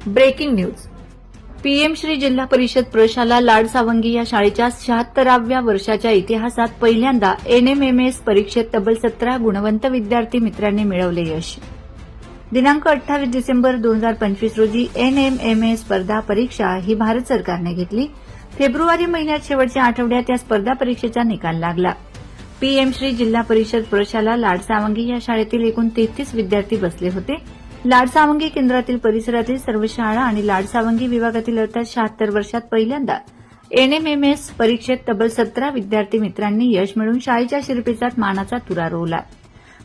Breaking news. PM Shri जिल्हा परिषद प्रशाला लाड सावंगी या शाळेच्या 76व्या वर्षाच्या इतिहासात पहिल्यांदा एनएमएमएस परीक्षेत तब्बल 17 गुणवंत विद्यार्थी मित्रांनी मिळवले यश. दिनांक 28 डिसेंबर 2025 रोजी एनएमएमएस स्पर्धा परीक्षा ही भारत सरकारने घेतली. फेब्रुवारी महिन्यात शेवटच्या आठवड्यात या स्पर्धा परीक्षेचा निकाल लागला. पीएम श्री जिल्हा परिषद प्रशाला लाड सावंगी या शाळेतील एकूण 33 विद्यार्थी बसले होते. लाड सावंगी केंद्रातील परिसरातील सर्व शाळा आणि लाड सावंगी विभागातील अर्थात 76 वर्षात पहिल्यांदा एनएमएमएस परीक्षेत तब्बल 17 विद्यार्थी मित्रांनी यश मिळवून शाळेच्या शिरपेचात मानाचा तुरा रोवला.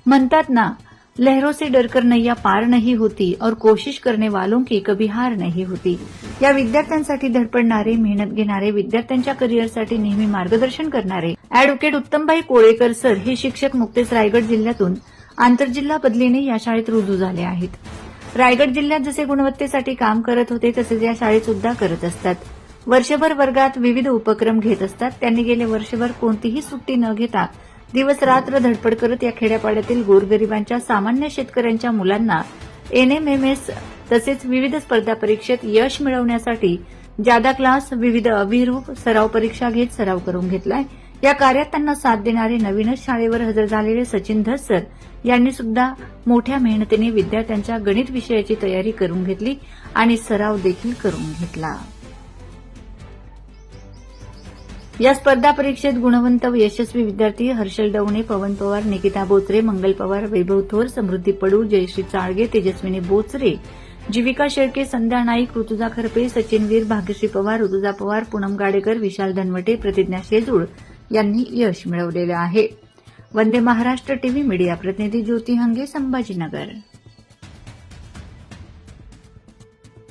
म्हणतात ना, लहरों से डरकर नैया पार नहीं होती और कोशिश करने वालों की कभी हार नहीं होती. या विद्यार्थ्यांसाठी धडपडणारे, मेहनत घेणारे, विद्यार्थ्यांच्या करिअरसाठी नेहमी मार्गदर्शन करणारे अॅडव्होकेट उत्तमभाई कोळेकर सर हे शिक्षक नुकतेच रायगड जिल्ह्यातून आंतरजिल्हा बदलीने या शाळेत रुजू झाले आहेत. रायगड जिल्ह्यात जसे गुणवत्तेसाठी काम करत होते तसेच या शाळेत सुद्धा करत असतात. वर्षभर वर्गात विविध उपक्रम घेत असतात. त्यांनी गेले वर्षभर कोणतीही सुट्टी न घेता दिवस रात्र धडपड करत या खेड्यापाड्यातील गोरगरिबांच्या सामान्य शेतकऱ्यांच्या मुलांना एनएमएमएस तसेच विविध स्पर्धा परीक्षेत यश मिळवण्यासाठी जादा क्लास, विविध अभिरूप सराव परीक्षा घेत सराव करून घेतलाय. या कार्यात त्यांना साथ देणारे नवीनच शाळेवर हजर झालेले सचिन धस सर यांनी सुद्धा मोठ्या मेहनतीने विद्यार्थ्यांच्या गणित विषयाची तयारी करून घेतली आणि सराव देखील करून घेतला. या स्पर्धा परीक्षेत गुणवंत व यशस्वी विद्यार्थी हर्षल डवणे, पवन पवार, निकिता बोचरे, मंगल पवार, वैभव थोर, समृद्धी पडू, जयश्री चाळगे, तेजस्विनी बोचरे, जीविका शेळके, संध्या नाईक, ऋतुजा खरपे, सचिन वीर, भाग्यश्री पवार, ऋतुजा पवार, पूनम गाडेकर, विशाल धनवटे, प्रतिज्ञा शेजूळ यांनी यश मिळवलेलं आहे. वंदे महाराष्ट्र टीव्ही मीडिया प्रतिनिधी ज्योती हंगे, संभाजीनगर.